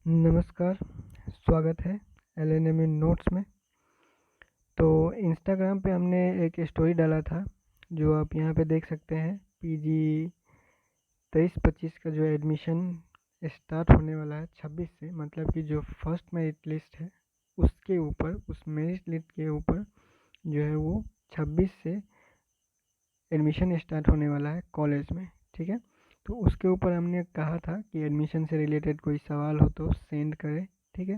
नमस्कार, स्वागत है एलएनएम इन नोट्स में। तो इंस्टाग्राम पे हमने एक स्टोरी डाला था जो आप यहाँ पे देख सकते हैं। पीजी 23-25 का जो एडमिशन स्टार्ट होने वाला है 26 से, मतलब कि जो फर्स्ट मेरिट लिस्ट है उसके ऊपर, उस मेरिट लिस्ट के ऊपर जो है वो 26 से एडमिशन स्टार्ट होने वाला है कॉलेज में। ठीक है, तो उसके ऊपर हमने कहा था कि एडमिशन से रिलेटेड कोई सवाल हो तो सेंड करें। ठीक है,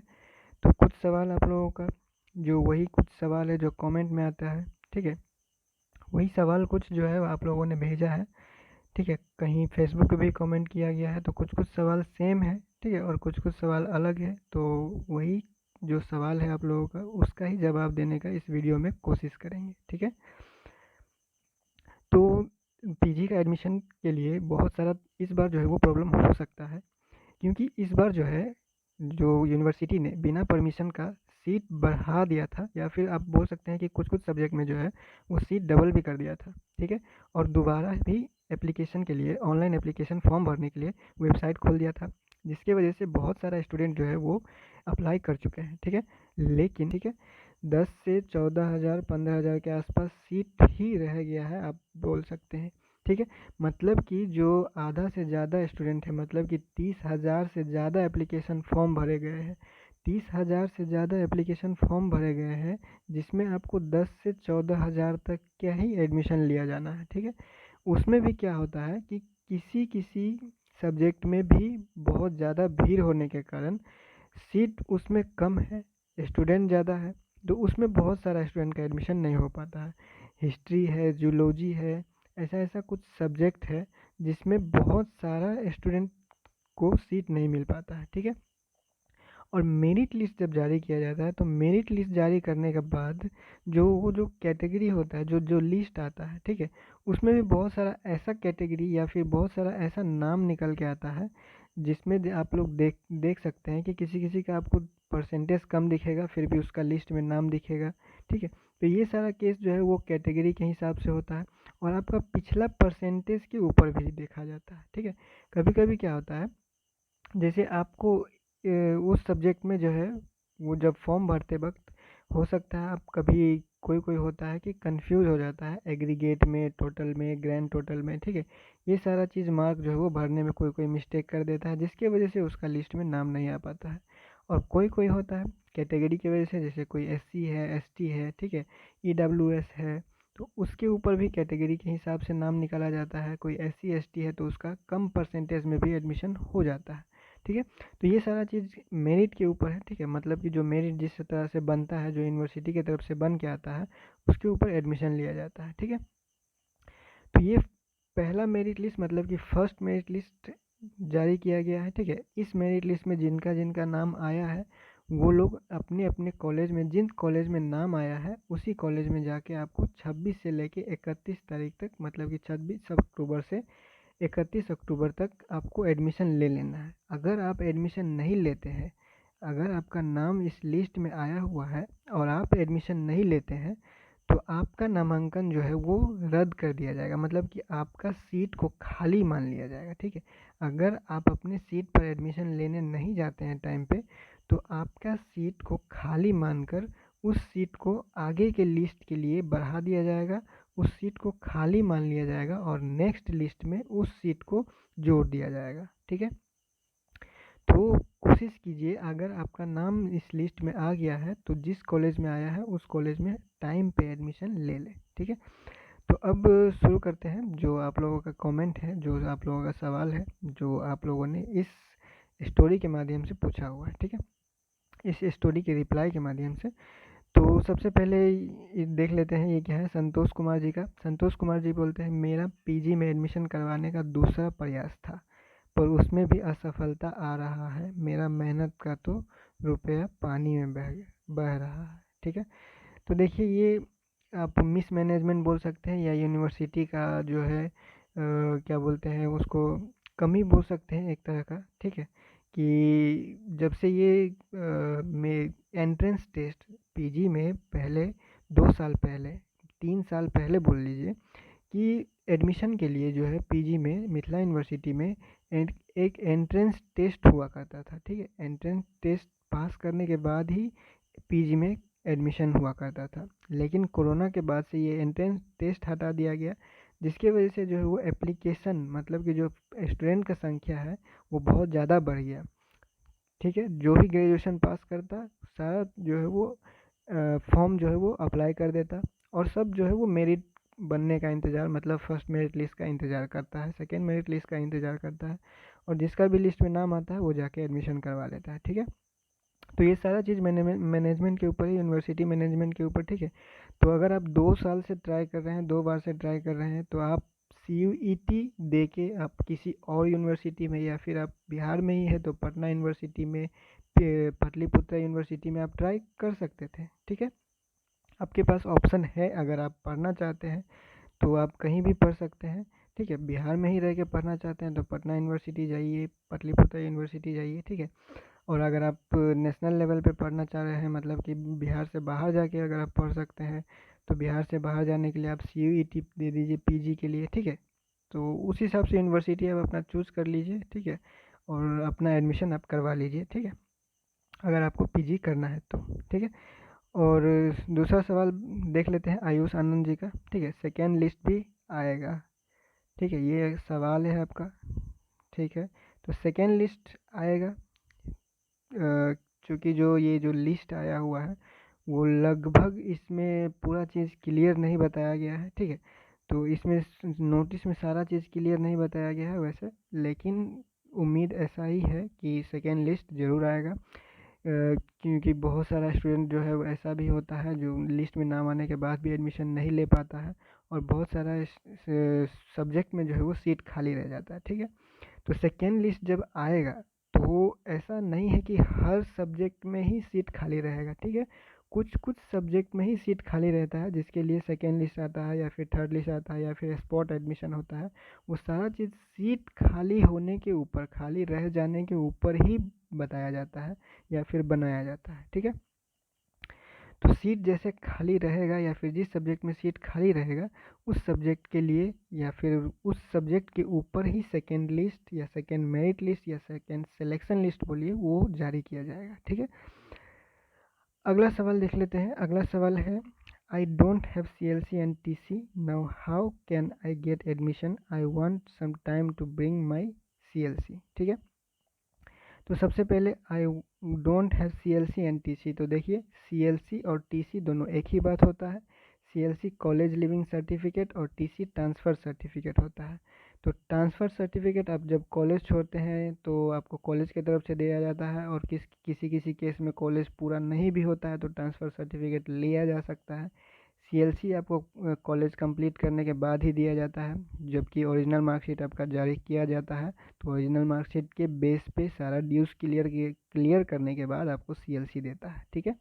तो कुछ सवाल आप लोगों का, जो वही कुछ सवाल है जो कमेंट में आता है। ठीक है, वही सवाल कुछ जो है आप लोगों ने भेजा है। ठीक है, कहीं फेसबुक पे भी कमेंट किया गया है, तो कुछ कुछ सवाल सेम है। ठीक है, और कुछ कुछ सवाल अलग है। तो वही जो सवाल है आप लोगों का, उसका ही जवाब देने का इस वीडियो में कोशिश करेंगे। ठीक है, तो पीजी का एडमिशन के लिए बहुत सारा इस बार जो है वो प्रॉब्लम हो सकता है, क्योंकि इस बार जो है, जो यूनिवर्सिटी ने बिना परमिशन का सीट बढ़ा दिया था, या फिर आप बोल सकते हैं कि कुछ कुछ सब्जेक्ट में जो है वो सीट डबल भी कर दिया था। ठीक है, और दोबारा भी एप्लीकेशन के लिए, ऑनलाइन एप्लीकेशन फॉर्म भरने के लिए वेबसाइट खोल दिया था, जिसके वजह से बहुत सारा स्टूडेंट जो है वो अप्लाई कर चुके हैं। ठीक है, लेकिन ठीक है, 10 से 14 हज़ार 15 हज़ार के आसपास सीट ही रह गया है, आप बोल सकते हैं। ठीक है, मतलब कि जो आधा से ज़्यादा स्टूडेंट है, मतलब कि 30 हज़ार से ज़्यादा एप्लीकेशन फॉर्म भरे गए हैं। 30 हज़ार से ज़्यादा एप्लीकेशन फॉर्म भरे गए हैं, जिसमें आपको 10 से 14 हज़ार तक का ही एडमिशन लिया जाना है। ठीक है, उसमें भी क्या होता है कि किसी किसी सब्जेक्ट में भी बहुत ज़्यादा भीड़ होने के कारण सीट उसमें कम है, स्टूडेंट ज़्यादा है, तो उसमें बहुत सारा स्टूडेंट का एडमिशन नहीं हो पाता है। हिस्ट्री है, जूलॉजी है, ऐसा ऐसा कुछ सब्जेक्ट है जिसमें बहुत सारा स्टूडेंट को सीट नहीं मिल पाता है। ठीक है, और मेरिट लिस्ट जब जारी किया जाता है, तो मेरिट लिस्ट जारी करने के बाद जो कैटेगरी होता है, जो जो लिस्ट आता है, ठीक है, उसमें भी बहुत सारा ऐसा कैटेगरी या फिर बहुत सारा ऐसा नाम निकल के आता है, जिसमें आप लोग देख देख सकते हैं कि किसी किसी का आपको परसेंटेज कम दिखेगा, फिर भी उसका लिस्ट में नाम दिखेगा। ठीक है, तो ये सारा केस जो है वो कैटेगरी के हिसाब से होता है, और आपका पिछला परसेंटेज के ऊपर भी देखा जाता है। ठीक है, कभी कभी क्या होता है, जैसे आपको उस सब्जेक्ट में जो है वो जब फॉर्म भरते वक्त हो सकता है आप कभी, कोई कोई होता है कि कंफ्यूज हो जाता है एग्रीगेट में, टोटल में, ग्रैंड टोटल में। ठीक है, ये सारा चीज़ मार्क जो है वो भरने में कोई कोई मिस्टेक कर देता है, जिसकी वजह से उसका लिस्ट में नाम नहीं आ पाता है। और कोई कोई होता है कैटेगरी की वजह से, जैसे कोई एससी है, एसटी है, ठीक है, ईडब्ल्यूएस है, तो उसके ऊपर भी कैटेगरी के हिसाब से नाम निकाला जाता है। कोई एससी एसटी है तो उसका कम परसेंटेज में भी एडमिशन हो जाता है। ठीक है, तो ये सारा चीज़ मेरिट के ऊपर है। ठीक है, मतलब कि जो मेरिट जिस तरह से बनता है, जो यूनिवर्सिटी की तरफ से बन के आता है, उसके ऊपर एडमिशन लिया जाता है। ठीक है, तो ये पहला मेरिट लिस्ट, मतलब कि फर्स्ट मेरिट लिस्ट जारी किया गया है। ठीक है, इस मेरिट लिस्ट में जिनका जिनका नाम आया है, वो लोग अपने अपने कॉलेज में, जिन कॉलेज में नाम आया है उसी कॉलेज में जाके आपको 26 से लेके 31 तारीख तक, मतलब कि 26 अक्टूबर से 31 अक्टूबर तक आपको एडमिशन ले लेना है। अगर आप एडमिशन नहीं लेते हैं, अगर आपका नाम इस लिस्ट में आया हुआ है और आप एडमिशन नहीं लेते हैं, तो आपका नामांकन जो है वो रद्द कर दिया जाएगा, मतलब कि आपका सीट को खाली मान लिया जाएगा। ठीक है, अगर आप अपने सीट पर एडमिशन लेने नहीं जाते हैं टाइम पे, तो आपका सीट को खाली मानकर उस सीट को आगे के लिस्ट के लिए बढ़ा दिया जाएगा, उस सीट को खाली मान लिया जाएगा और नेक्स्ट लिस्ट में उस सीट को जोड़ दिया जाएगा। ठीक है, तो कोशिश कीजिए, अगर आपका नाम इस लिस्ट में आ गया है तो जिस कॉलेज में आया है उस कॉलेज में टाइम पे एडमिशन ले लें। ठीक है, तो अब शुरू करते हैं। जो आप लोगों का कमेंट है, जो आप लोगों का सवाल है, जो आप लोगों ने इस स्टोरी के माध्यम से पूछा हुआ है। ठीक है, इस स्टोरी के रिप्लाई के माध्यम से, तो सबसे पहले ये देख लेते हैं ये क्या है, संतोष कुमार जी का। संतोष कुमार जी बोलते हैं, मेरा पीजी में एडमिशन करवाने का दूसरा प्रयास था, पर उसमें भी असफलता आ रहा है। मेरा मेहनत का तो रुपया पानी में बह रहा है। ठीक है, तो देखिए, ये आप मिसमैनेजमेंट बोल सकते हैं, या यूनिवर्सिटी का जो है क्या बोलते हैं उसको, कमी बोल सकते हैं एक तरह का। ठीक है, कि जब से ये में एंट्रेंस टेस्ट पीजी में पहले 2 साल पहले, 3 साल पहले बोल लीजिए, कि एडमिशन के लिए जो है पीजी में मिथिला यूनिवर्सिटी में एक एंट्रेंस टेस्ट हुआ करता था, ठीक है। एंट्रेंस टेस्ट पास करने के बाद ही पीजी में एडमिशन हुआ करता था, लेकिन कोरोना के बाद से ये एंट्रेंस टेस्ट हटा दिया गया, जिसकी वजह से जो है वो एप्लीकेशन मतलब कि जो स्टूडेंट का संख्या है वो बहुत ज़्यादा बढ़ गया, ठीक है। जो भी ग्रेजुएशन पास करता सारा जो है वो फॉर्म जो है वो अप्लाई कर देता, और सब जो है वो मेरिट बनने का इंतज़ार मतलब फर्स्ट मेरिट लिस्ट का इंतज़ार करता है, सेकेंड मेरिट लिस्ट का इंतज़ार करता है, और जिसका भी लिस्ट में नाम आता है वो जाके एडमिशन करवा लेता है, ठीक है। तो ये सारा चीज़ मैनेजमेंट के ऊपर है, यूनिवर्सिटी मैनेजमेंट के ऊपर, ठीक है। तो अगर आप 2 साल से ट्राई कर रहे हैं, 2 बार से ट्राई कर रहे हैं, तो आप CUET दे के आप किसी और यूनिवर्सिटी में, या फिर आप बिहार में ही है तो पटना यूनिवर्सिटी में, पाटलिपुत्रा यूनिवर्सिटी में आप ट्राई कर सकते थे, ठीक है। आपके पास ऑप्शन है, अगर आप पढ़ना चाहते हैं तो आप कहीं भी पढ़ सकते हैं, ठीक है। बिहार में ही रह के पढ़ना चाहते हैं तो पटना यूनिवर्सिटी जाइए, पाटलिपुत्रा यूनिवर्सिटी जाइए, ठीक है। और अगर आप नेशनल लेवल पे पढ़ना चाह रहे हैं, मतलब कि बिहार से बाहर जाके अगर आप पढ़ सकते हैं, तो बिहार से बाहर जाने के लिए आप CUET दे दीजिए पीजी के लिए, ठीक है। तो उस हिसाब से यूनिवर्सिटी आप अपना चूज़ कर लीजिए, ठीक है, और अपना एडमिशन आप करवा लीजिए, ठीक है, अगर आपको पीजी करना है तो, ठीक है। और दूसरा सवाल देख लेते हैं आयुष आनंद जी का, ठीक है। सेकेंड लिस्ट भी आएगा, ठीक है, ये एक सवाल है आपका, ठीक है। तो सेकेंड लिस्ट आएगा, चूँकि जो ये जो लिस्ट आया हुआ है वो लगभग इसमें पूरा चीज़ क्लियर नहीं बताया गया है, ठीक है। तो इसमें नोटिस में सारा चीज़ क्लियर नहीं बताया गया है वैसे, लेकिन उम्मीद ऐसा ही है कि सेकेंड लिस्ट ज़रूर आएगा, क्योंकि बहुत सारा स्टूडेंट जो है वो ऐसा भी होता है जो लिस्ट में नाम आने के बाद भी एडमिशन नहीं ले पाता है, और बहुत सारा सब्जेक्ट में जो है वो सीट खाली रह जाता है, ठीक है। तो सेकेंड लिस्ट जब आएगा तो ऐसा नहीं है कि हर सब्जेक्ट में ही सीट खाली रहेगा, ठीक है। कुछ कुछ सब्जेक्ट में ही सीट खाली रहता है, जिसके लिए सेकेंड लिस्ट आता है, या फिर थर्ड लिस्ट आता है, या फिर स्पॉट एडमिशन होता है। वो सारा चीज़ सीट खाली होने के ऊपर, खाली रह जाने के ऊपर ही बताया जाता है या फिर बनाया जाता है, ठीक है। तो सीट जैसे खाली रहेगा, या फिर जिस सब्जेक्ट में सीट खाली रहेगा उस सब्जेक्ट के लिए, या फिर उस सब्जेक्ट के ऊपर ही सेकेंड लिस्ट या सेकेंड मेरिट लिस्ट या सेकेंड सिलेक्शन लिस्ट बोलिए वो जारी किया जाएगा, ठीक है। अगला सवाल देख लेते हैं। अगला सवाल है, I don't have CLC and TC, now how can I get admission, I want some time to bring my CLC, ठीक है। तो सबसे पहले I don't have CLC and TC, तो देखिए CLC और TC दोनों एक ही बात होता है। CLC कॉलेज लिविंग सर्टिफिकेट और TC ट्रांसफ़र सर्टिफिकेट होता है। तो ट्रांसफ़र सर्टिफिकेट आप जब कॉलेज छोड़ते हैं तो आपको कॉलेज की तरफ से दिया जाता है, और किसी किसी केस में कॉलेज पूरा नहीं भी होता है तो ट्रांसफ़र सर्टिफिकेट लिया जा सकता है। CLC आपको कॉलेज कंप्लीट करने के बाद ही दिया जाता है, जबकि ओरिजिनल मार्कशीट आपका जारी किया जाता है। तो ओरिजिनल मार्कशीट के बेस पे सारा ड्यूज़ क्लियर करने के बाद आपको CLC देता है, ठीक है।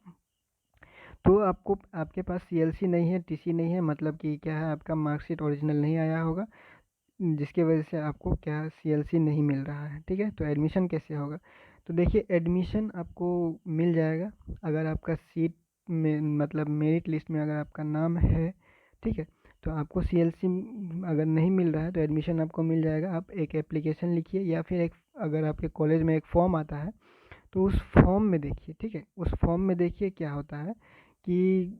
तो आपको आपके पास CLC नहीं है, TC नहीं है, मतलब कि क्या है, आपका मार्कशीट ओरिजिनल नहीं आया होगा, जिसकी वजह से आपको क्या CLC नहीं मिल रहा है, ठीक है। तो एडमिशन कैसे होगा, तो देखिए एडमिशन आपको मिल जाएगा अगर आपका सीट में मतलब मेरिट लिस्ट में अगर आपका नाम है, ठीक है। तो आपको CLC अगर नहीं मिल रहा है तो एडमिशन आपको मिल जाएगा। आप एक एप्लीकेशन लिखिए, या फिर एक अगर आपके कॉलेज में एक फॉर्म आता है तो उस फॉर्म में देखिए, ठीक है, उस फॉर्म में देखिए क्या होता है कि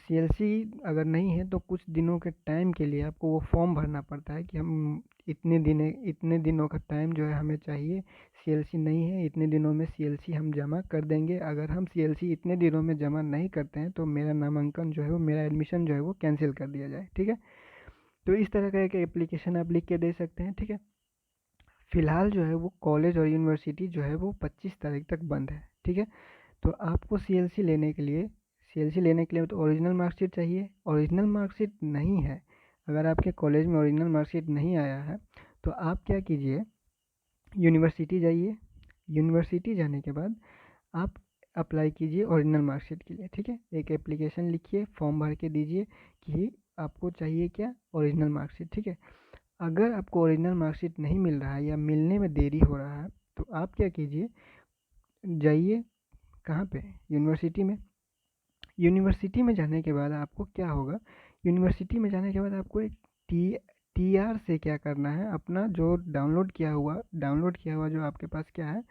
CLC अगर नहीं है तो कुछ दिनों के टाइम के लिए आपको वो फॉर्म भरना पड़ता है कि हम इतने दिनों का टाइम जो है हमें चाहिए, CLC नहीं है, इतने दिनों में CLC हम जमा कर देंगे। अगर हम CLC इतने दिनों में जमा नहीं करते हैं तो मेरा नामांकन जो है वो, मेरा एडमिशन जो है वो कैंसिल कर दिया जाए, ठीक है। तो इस तरह का एक एप्लीकेशन आप लिख के दे सकते हैं, ठीक है। फ़िलहाल जो है वो कॉलेज और यूनिवर्सिटी जो है वो 25 तारीख तक बंद है, ठीक है। तो आपको CLC लेने के लिए तो ओरिजिनल मार्कशीट चाहिए। ओरिजिनल मार्कशीट नहीं है, अगर आपके कॉलेज में ओरिजिनल मार्कशीट नहीं आया है तो आप क्या कीजिए, यूनिवर्सिटी जाइए। यूनिवर्सिटी जाने के बाद आप अप्लाई कीजिए ओरिजिनल मार्कशीट के लिए, ठीक है। एक एप्लीकेशन लिखिए, फॉर्म भर के दीजिए कि आपको चाहिए क्या, ओरिजिनल मार्कशीट, ठीक है। अगर आपको ओरिजिनल मार्कशीट नहीं मिल रहा है या मिलने में देरी हो रहा है तो आप क्या कीजिए, जाइए कहाँ पे, यूनिवर्सिटी में। यूनिवर्सिटी में जाने के बाद आपको क्या होगा, यूनिवर्सिटी में जाने के बाद आपको एक टीआर से क्या करना है, अपना जो डाउनलोड किया हुआ जो आपके पास क्या है,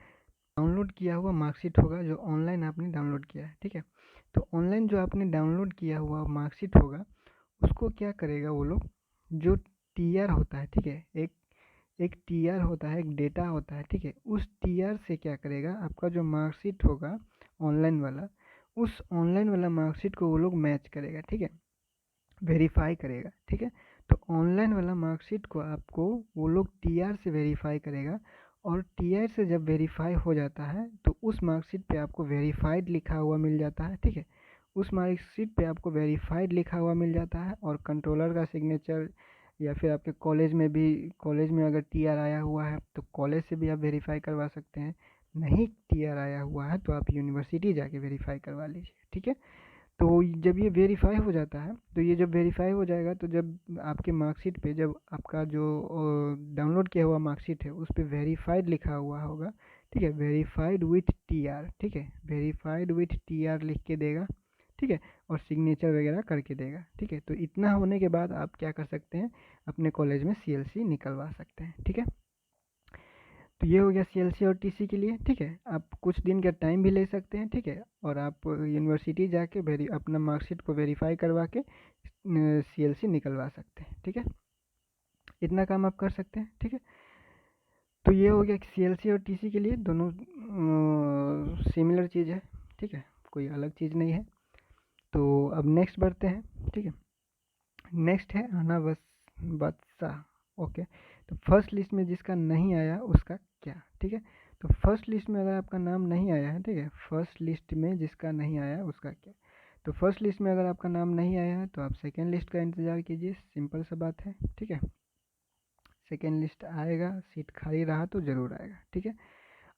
डाउनलोड किया हुआ मार्कशीट होगा जो ऑनलाइन आपने डाउनलोड किया है, ठीक है। तो ऑनलाइन जो आपने डाउनलोड किया हुआ मार्कशीट होगा उसको क्या करेगा वो लोग, जो टीआर होता है, ठीक है, एक टीआर होता है, एक डेटा होता है, ठीक है। उस टीआर से क्या करेगा, आपका जो मार्कशीट होगा ऑनलाइन वाला, उस ऑनलाइन वाला मार्कशीट को वो लोग मैच करेगा, ठीक है, वेरीफाई करेगा, ठीक है। तो ऑनलाइन वाला मार्कशीट को आपको वो लोग टीआर से वेरीफाई करेगा, और टीआर से जब वेरीफाई हो जाता है तो उस मार्कशीट पे आपको वेरीफाइड लिखा हुआ मिल जाता है, ठीक है। उस मार्कशीट पे आपको वेरीफाइड लिखा हुआ मिल जाता है, और कंट्रोलर का सिग्नेचर, या फिर आपके कॉलेज में अगर टीआर आया हुआ है तो कॉलेज से भी आप वेरीफाई करवा सकते हैं। नहीं टीआर आया हुआ है तो आप यूनिवर्सिटी जाके वेरीफाई करवा लीजिए, ठीक है। तो जब ये वेरीफाई हो जाता है, तो ये जब वेरीफाई हो जाएगा तो जब आपके मार्कशीट पे, जब आपका जो डाउनलोड किया हुआ मार्कशीट है उस पर वेरीफाइड लिखा हुआ होगा, ठीक है, वेरीफाइड विथ टीआर, ठीक है, वेरीफाइड विथ टीआर लिख के देगा, ठीक है, और सिग्नेचर वगैरह करके देगा, ठीक है। तो इतना होने के बाद आप क्या कर सकते हैं, अपने कॉलेज में सीएलसी निकलवा सकते हैं, ठीक है। तो ये हो गया सीएलसी और टीसी के लिए, ठीक है। आप कुछ दिन का टाइम भी ले सकते हैं, ठीक है, और आप यूनिवर्सिटी जाके अपना मार्कशीट को वेरीफाई करवा के सीएलसी निकलवा सकते हैं, ठीक है। इतना काम आप कर सकते हैं, ठीक है। तो ये हो गया सीएलसी और टीसी के लिए, दोनों सिमिलर चीज़ है, ठीक है, कोई अलग चीज़ नहीं है। तो अब नेक्स्ट बढ़ते हैं, ठीक है। नेक्स्ट है अनावश्यकता, ओके। तो फर्स्ट लिस्ट में जिसका नहीं आया उसका क्या, ठीक है। तो फर्स्ट लिस्ट में अगर आपका नाम नहीं आया है, ठीक है, फर्स्ट लिस्ट में जिसका नहीं आया उसका क्या। तो फर्स्ट लिस्ट में अगर आपका नाम नहीं आया है तो आप सेकेंड लिस्ट का इंतज़ार कीजिए, सिंपल सा बात है, ठीक है। सेकेंड लिस्ट आएगा, सीट खाली रहा तो ज़रूर आएगा, ठीक है।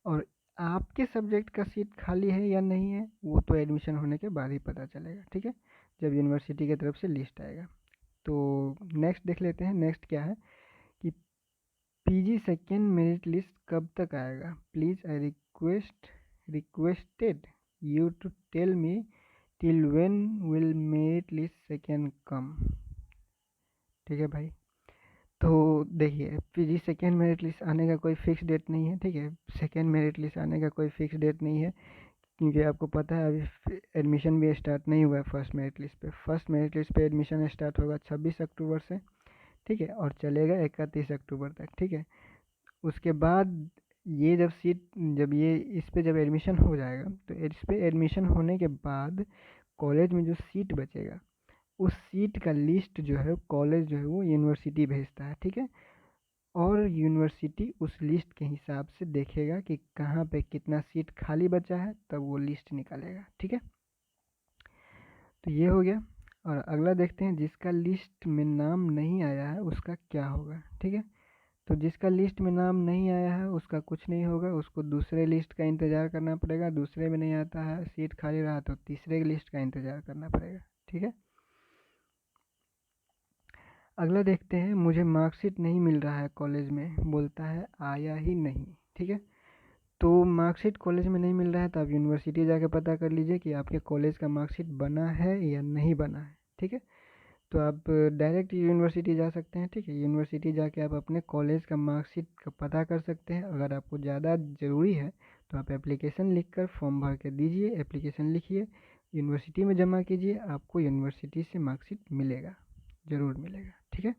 और आपके सब्जेक्ट का सीट खाली है या नहीं है वो तो एडमिशन होने के बाद ही पता चलेगा, ठीक है, जब यूनिवर्सिटी की तरफ से लिस्ट आएगा। तो नेक्स्ट देख लेते हैं, नेक्स्ट क्या है कि पीजी सेकेंड मेरिट लिस्ट कब तक आएगा, please I requested you to tell me till when will merit list second come, ठीक है भाई। तो देखिए, पीजी सेकेंड मेरिट लिस्ट आने का कोई फिक्स डेट नहीं है, ठीक है, सेकेंड मेरिट लिस्ट आने का कोई फिक्स डेट नहीं है, क्योंकि आपको पता है अभी एडमिशन भी स्टार्ट नहीं हुआ है फर्स्ट मेरिट लिस्ट पे। फर्स्ट मेरिट लिस्ट पे एडमिशन स्टार्ट होगा 26 अक्टूबर से, ठीक है, और चलेगा 31 अक्टूबर तक, ठीक है। उसके बाद ये जब ये इस पे जब एडमिशन हो जाएगा तो इस पे एडमिशन होने के बाद कॉलेज में जो सीट बचेगा उस सीट का लिस्ट जो है कॉलेज जो है वो यूनिवर्सिटी भेजता है, ठीक है। और यूनिवर्सिटी उस लिस्ट के हिसाब से देखेगा कि कहाँ पे कितना सीट खाली बचा है, तब वो लिस्ट निकालेगा, ठीक है। तो ये हो गया। और अगला देखते हैं, जिसका लिस्ट में नाम नहीं आया है उसका क्या होगा, ठीक है। तो जिसका लिस्ट में नाम नहीं आया है उसका कुछ नहीं होगा, उसको दूसरे लिस्ट का इंतज़ार करना पड़ेगा, दूसरे में नहीं आता है, सीट खाली रहा तो तीसरे लिस्ट का इंतज़ार करना पड़ेगा, ठीक है। अगला देखते हैं, मुझे मार्कशीट नहीं मिल रहा है कॉलेज में, बोलता है आया ही नहीं, ठीक है। तो मार्कशीट कॉलेज में नहीं मिल रहा है तो आप यूनिवर्सिटी जाके पता कर लीजिए कि आपके कॉलेज का मार्कशीट बना है या नहीं बना है, ठीक है। तो आप डायरेक्ट यूनिवर्सिटी जा सकते हैं, ठीक है, यूनिवर्सिटी जाके आप अपने कॉलेज का मार्कशीट का पता कर सकते हैं। अगर आपको ज़्यादा ज़रूरी है तो आप एप्लीकेशन लिख कर फॉर्म भर के दीजिए, एप्लीकेशन लिखिए, यूनिवर्सिटी में जमा कीजिए, आपको यूनिवर्सिटी से मार्कशीट मिलेगा, ज़रूर मिलेगा, ठीक है।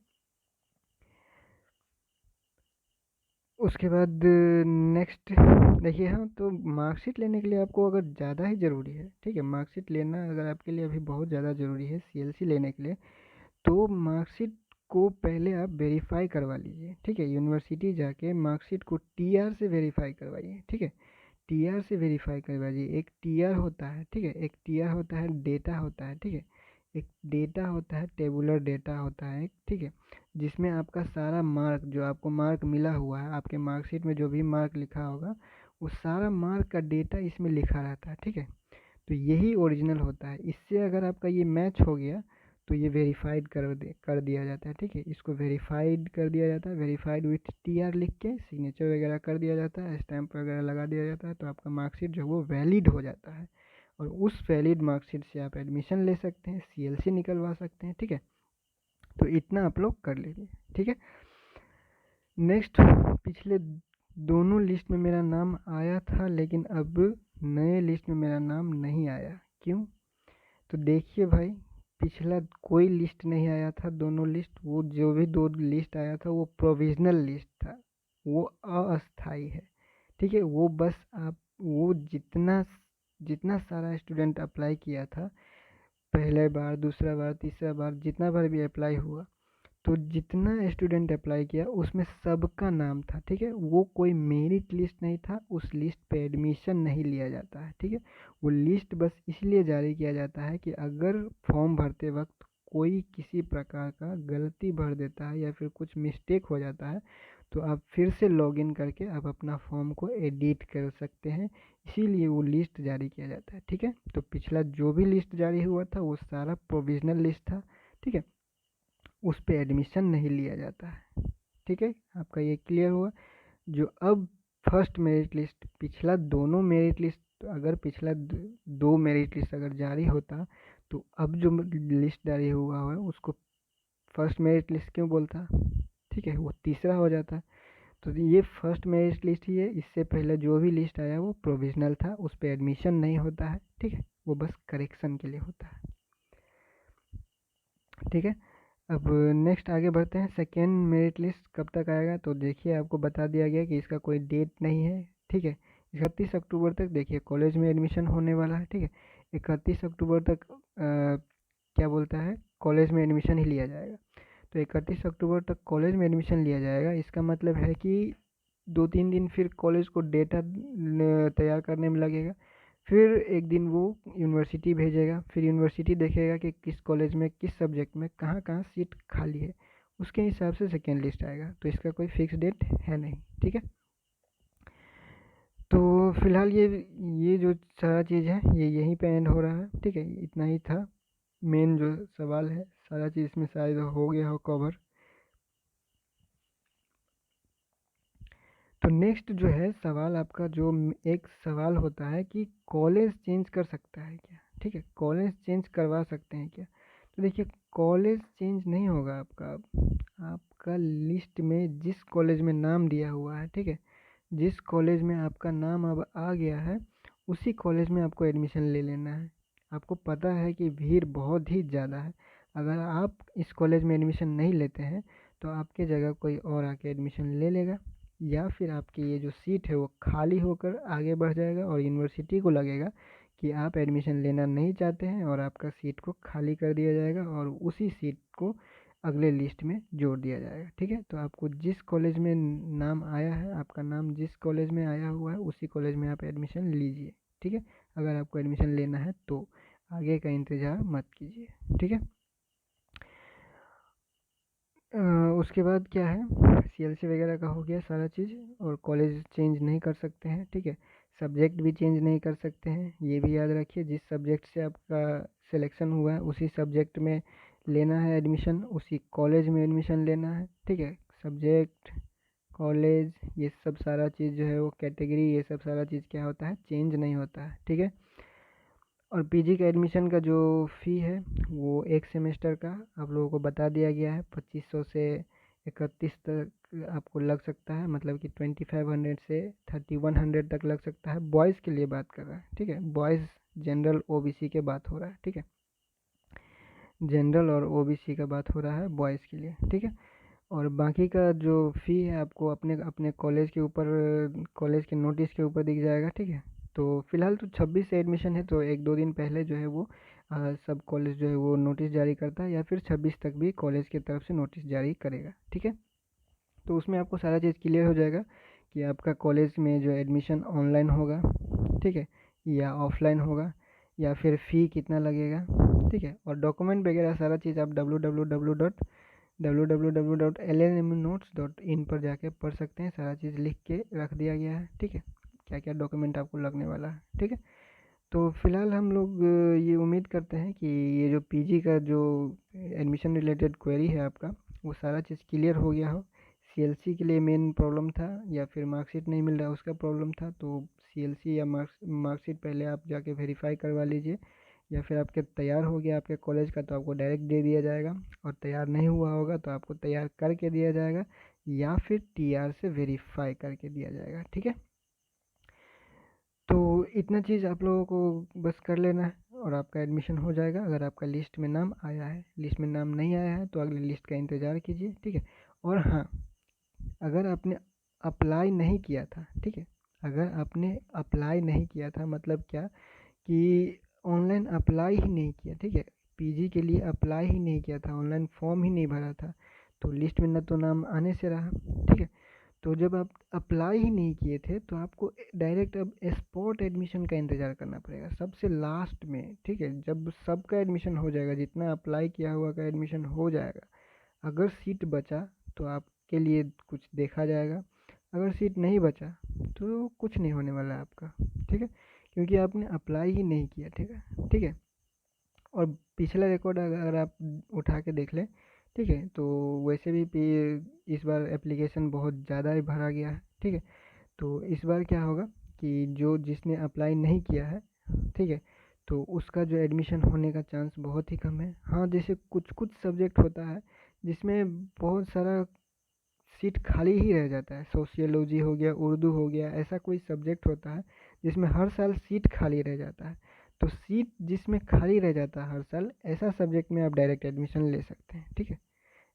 उसके बाद नेक्स्ट देखिए, हाँ, तो मार्कशीट लेने के लिए आपको अगर ज़्यादा ही ज़रूरी है, ठीक है, मार्कशीट लेना अगर आपके लिए अभी बहुत ज़्यादा ज़रूरी है सीएलसी लेने के लिए, तो मार्कशीट को पहले आप वेरीफाई करवा लीजिए, ठीक है। यूनिवर्सिटी जाके मार्कशीट को टीआर से वेरीफाई करवाइए, ठीक है, टीआर से वेरीफाई करवाइए। एक टीआर होता है, ठीक है, एक टीआर होता है, डेटा होता है, ठीक है, एक डेटा होता है, टेबुलर डेटा होता है एक, ठीक है, जिसमें आपका सारा मार्क, जो आपको मार्क मिला हुआ है, आपके मार्कशीट में जो भी मार्क लिखा होगा वो सारा मार्क का डेटा इसमें लिखा रहता है, ठीक है। तो यही ओरिजिनल होता है। इससे अगर आपका ये मैच हो गया तो ये वेरीफाइड कर दिया जाता है, ठीक है, इसको वेरीफाइड कर दिया जाता है, वेरीफाइड विथ टीआर लिख के सिग्नेचर वगैरह कर दिया जाता है, स्टैंप वगैरह लगा दिया जाता है, तो आपका मार्कशीट जो है वो वैलिड हो जाता है, और उस वैलिड मार्कशीट से आप एडमिशन ले सकते हैं, सीएलसी निकलवा सकते हैं, ठीक है। तो इतना आप लोग कर लीजिए, ठीक है। नेक्स्ट, पिछले दोनों लिस्ट में मेरा नाम आया था लेकिन अब नए लिस्ट में मेरा नाम नहीं आया, क्यों? तो देखिए भाई, पिछला कोई लिस्ट नहीं आया था, दोनों लिस्ट, वो जो भी दो लिस्ट आया था वो प्रोविजनल लिस्ट था, वो अस्थाई है, ठीक है। वो बस आप वो जितना जितना सारा स्टूडेंट अप्लाई किया था, पहले बार, दूसरा बार, तीसरा बार, जितना बार भी अप्लाई हुआ, तो जितना स्टूडेंट अप्लाई किया उसमें सबका नाम था, ठीक है। वो कोई मेरिट लिस्ट नहीं था, उस लिस्ट पे एडमिशन नहीं लिया जाता है, ठीक है। वो लिस्ट बस इसलिए जारी किया जाता है कि अगर फॉर्म भरते वक्त कोई किसी प्रकार का गलती भर देता है या फिर कुछ मिस्टेक हो जाता है, तो आप फिर से लॉगिन करके आप अपना फॉर्म को एडिट कर सकते हैं, इसीलिए वो लिस्ट जारी किया जाता है, ठीक है। तो पिछला जो भी लिस्ट जारी हुआ था वो सारा प्रोविजनल लिस्ट था, ठीक है, उस पर एडमिशन नहीं लिया जाता है, ठीक है। आपका ये क्लियर हुआ। जो अब फर्स्ट मेरिट लिस्ट, पिछला दोनों मेरिट लिस्ट, अगर पिछला दो मेरिट लिस्ट अगर जारी होता, तो अब जो लिस्ट जारी हुआ है उसको फर्स्ट मेरिट लिस्ट क्यों बोलता, ठीक है, वो तीसरा हो जाता। तो ये फर्स्ट मेरिट लिस्ट ही है, इससे पहले जो भी लिस्ट आया वो प्रोविजनल था, उस पर एडमिशन नहीं होता है, ठीक है, वो बस करेक्शन के लिए होता है, ठीक है। अब नेक्स्ट आगे बढ़ते हैं, सेकेंड मेरिट लिस्ट कब तक आएगा? तो देखिए, आपको बता दिया गया कि इसका कोई डेट नहीं है, ठीक है। 31 अक्टूबर तक देखिए कॉलेज में एडमिशन होने वाला है, ठीक है। 31 अक्टूबर तक क्या बोलता है, कॉलेज में एडमिशन ही लिया जाएगा। तो 31 अक्टूबर तक कॉलेज में एडमिशन लिया जाएगा, इसका मतलब है कि 2-3 दिन फिर कॉलेज को डेटा तैयार करने में लगेगा, फिर एक दिन वो यूनिवर्सिटी भेजेगा, फिर यूनिवर्सिटी देखेगा कि किस कॉलेज में, किस सब्जेक्ट में, कहाँ कहाँ सीट खाली है, उसके हिसाब से सेकेंड लिस्ट आएगा। तो इसका कोई फिक्स डेट है नहीं, ठीक है। तो फिलहाल ये जो सारा चीज़ है ये यहीं पे एंड हो रहा है, ठीक है। इतना ही था मेन जो सवाल है, सारा चीज़ इसमें शायद हो गया हो कवर। तो नेक्स्ट जो है सवाल आपका, जो एक सवाल होता है कि कॉलेज चेंज कर सकता है क्या, ठीक है, कॉलेज चेंज करवा सकते हैं क्या? तो देखिए, कॉलेज चेंज नहीं होगा आपका। आपका लिस्ट में जिस कॉलेज में नाम दिया हुआ है, ठीक है, जिस कॉलेज में आपका नाम अब आ गया है, उसी कॉलेज में आपको एडमिशन ले लेना है। आपको पता है कि भीड़ बहुत ही ज़्यादा है, अगर आप इस कॉलेज में एडमिशन नहीं लेते हैं तो आपके जगह कोई और आके एडमिशन ले लेगा, या फिर आपकी ये जो सीट है वो खाली होकर आगे बढ़ जाएगा और यूनिवर्सिटी को लगेगा कि आप एडमिशन लेना नहीं चाहते हैं और आपका सीट को खाली कर दिया जाएगा और उसी सीट को अगले लिस्ट में जोड़ दिया जाएगा, ठीक है। तो आपको जिस कॉलेज में नाम आया है, आपका नाम जिस कॉलेज में आया हुआ है उसी कॉलेज में आप एडमिशन लीजिए, ठीक है। अगर आपको एडमिशन लेना है तो आगे का इंतज़ार मत कीजिए, ठीक है। उसके बाद क्या है, सीएलसी वगैरह का हो गया सारा चीज़, और कॉलेज चेंज नहीं कर सकते हैं, ठीक है। सब्जेक्ट भी चेंज नहीं कर सकते हैं, ये भी याद रखिए, जिस सब्जेक्ट से आपका सिलेक्शन हुआ है उसी सब्जेक्ट में लेना है एडमिशन, उसी कॉलेज में एडमिशन लेना है, ठीक है। सब्जेक्ट, कॉलेज, ये सब सारा चीज़ जो है वो कैटेगरी, ये सब सारा चीज़ क्या होता है, चेंज नहीं होता है, ठीक है। और पीजी का एडमिशन का जो फ़ी है वो एक सेमेस्टर का आप लोगों को बता दिया गया है, 2500 से 31 तक आपको लग सकता है, मतलब कि 2500 से 3100 तक लग सकता है। बॉयज़ के लिए बात कर रहा है, ठीक है, बॉयज़ जनरल ओबीसी के बात हो रहा है, ठीक है, जनरल और ओबीसी का बात हो रहा है बॉयज़ के लिए, ठीक है। और बाकी का जो फ़ी है आपको अपने अपने कॉलेज के ऊपर, कॉलेज के नोटिस के ऊपर दिख जाएगा, ठीक है। तो फिलहाल तो 26 से एडमिशन है, तो 1-2 दिन पहले जो है वो सब कॉलेज जो है वो नोटिस जारी करता है, या फिर 26 तक भी कॉलेज की तरफ से नोटिस जारी करेगा, ठीक है। तो उसमें आपको सारा चीज़ क्लियर हो जाएगा कि आपका कॉलेज में जो एडमिशन ऑनलाइन होगा, ठीक है, या ऑफलाइन होगा, या फिर फ़ी कितना लगेगा, ठीक है। और डॉक्यूमेंट वगैरह सारा चीज़ आप www.lnmnotes.in पर जाके पढ़ सकते हैं, सारा चीज़ लिख के रख दिया गया है, ठीक है, क्या क्या डॉक्यूमेंट आपको लगने वाला है, ठीक है। तो फिलहाल हम लोग ये उम्मीद करते हैं कि ये जो पीजी का जो एडमिशन रिलेटेड क्वेरी है आपका, वो सारा चीज़ क्लियर हो गया हो। सीएलसी के लिए मेन प्रॉब्लम था या फिर मार्कशीट नहीं मिल रहा उसका प्रॉब्लम था, तो सीएलसी या मार्कशीट पहले आप जाके वेरीफाई करवा लीजिए, या फिर आपके तैयार हो गया आपके कॉलेज का तो आपको डायरेक्ट दे दिया जाएगा, और तैयार नहीं हुआ होगा तो आपको तैयार करके दिया जाएगा या फिर टीआर से वेरीफाई करके दिया जाएगा। ठीक है, तो इतना चीज़ आप लोगों को बस कर लेना है और आपका एडमिशन हो जाएगा। अगर आपका लिस्ट में नाम आया है, लिस्ट में नाम नहीं आया है तो अगली लिस्ट का इंतज़ार कीजिए। ठीक है, और हाँ, अगर आपने अप्लाई नहीं किया था, ठीक है, अगर आपने अप्लाई नहीं किया था मतलब क्या कि ऑनलाइन अप्लाई ही नहीं किया, ठीक है, पीजी के लिए अप्लाई ही नहीं किया था, ऑनलाइन फॉर्म ही नहीं भरा था, तो लिस्ट में न तो नाम आने से रहा। ठीक है, तो जब आप अप्लाई ही नहीं किए थे तो आपको डायरेक्ट अब स्पॉट एडमिशन का इंतज़ार करना पड़ेगा सबसे लास्ट में। ठीक है, जब सबका एडमिशन हो जाएगा, जितना अप्लाई किया हुआ का एडमिशन हो जाएगा, अगर सीट बचा तो आपके लिए कुछ देखा जाएगा, अगर सीट नहीं बचा तो कुछ नहीं होने वाला है आपका। ठीक है, क्योंकि आपने अप्लाई ही नहीं किया। ठीक है, ठीक है, और पिछला रिकॉर्ड अगर आप उठा के देख लें, ठीक है, तो वैसे भी इस बार एप्लीकेशन बहुत ज़्यादा ही भरा गया है। ठीक है, तो इस बार क्या होगा कि जो जिसने अप्लाई नहीं किया है, ठीक है, तो उसका जो एडमिशन होने का चांस बहुत ही कम है। हाँ, जैसे कुछ कुछ सब्जेक्ट होता है जिसमें बहुत सारा सीट खाली ही रह जाता है, सोशियोलॉजी हो गया, उर्दू हो गया, ऐसा कोई सब्जेक्ट होता है जिसमें हर साल सीट खाली रह जाता है। तो सीट जिसमें खाली रह जाता है हर साल, ऐसा सब्जेक्ट में आप डायरेक्ट एडमिशन ले सकते हैं। ठीक है,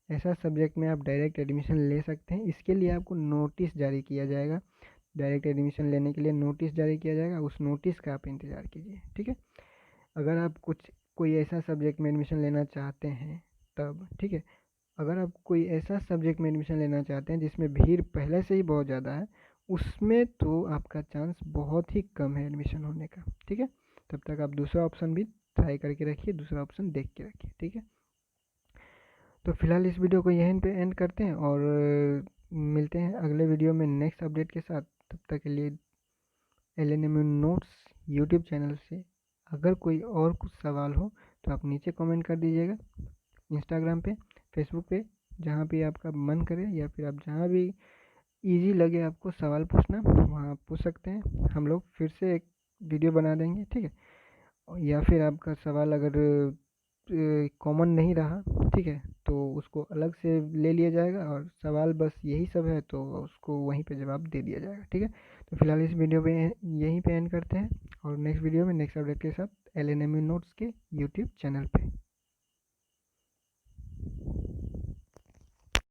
ऐसा सब्जेक्ट में आप डायरेक्ट एडमिशन ले सकते हैं। इसके लिए आपको नोटिस जारी किया जाएगा, डायरेक्ट एडमिशन लेने के लिए नोटिस जारी किया जाएगा, उस नोटिस का आप इंतज़ार कीजिए। ठीक है, अगर आप कोई ऐसा सब्जेक्ट में एडमिशन लेना चाहते हैं तब, ठीक है, अगर आप कोई ऐसा सब्जेक्ट में एडमिशन लेना चाहते हैं जिसमें भीड़ पहले से ही बहुत ज़्यादा है, उसमें तो आपका चांस बहुत ही कम है एडमिशन होने का। ठीक है, तब तक आप दूसरा ऑप्शन भी ट्राई करके रखिए, दूसरा ऑप्शन देख के रखिए। ठीक है, तो फिलहाल इस वीडियो को यहीं पे एंड करते हैं और मिलते हैं अगले वीडियो में नेक्स्ट अपडेट के साथ। तब तक के लिए LNMU नोट्स यूट्यूब चैनल से अगर कोई और कुछ सवाल हो तो आप नीचे कमेंट कर दीजिएगा, इंस्टाग्राम पे, फेसबुक पे, जहाँ भी आपका मन करे, या फिर आप जहाँ भी इजी लगे आपको सवाल पूछना वहाँ आप पूछ सकते हैं। हम लोग फिर से एक वीडियो बना देंगे। ठीक है, या फिर आपका सवाल अगर कॉमन नहीं रहा, ठीक है, तो उसको अलग से ले लिया जाएगा, और सवाल बस यही सब है तो उसको वहीं पे जवाब दे दिया जाएगा। ठीक है, तो फिलहाल इस वीडियो पे यहीं पे एंड करते हैं और नेक्स्ट वीडियो में नेक्स्ट अपडेट के साथ LNMU नोट्स के यूट्यूब चैनल पे।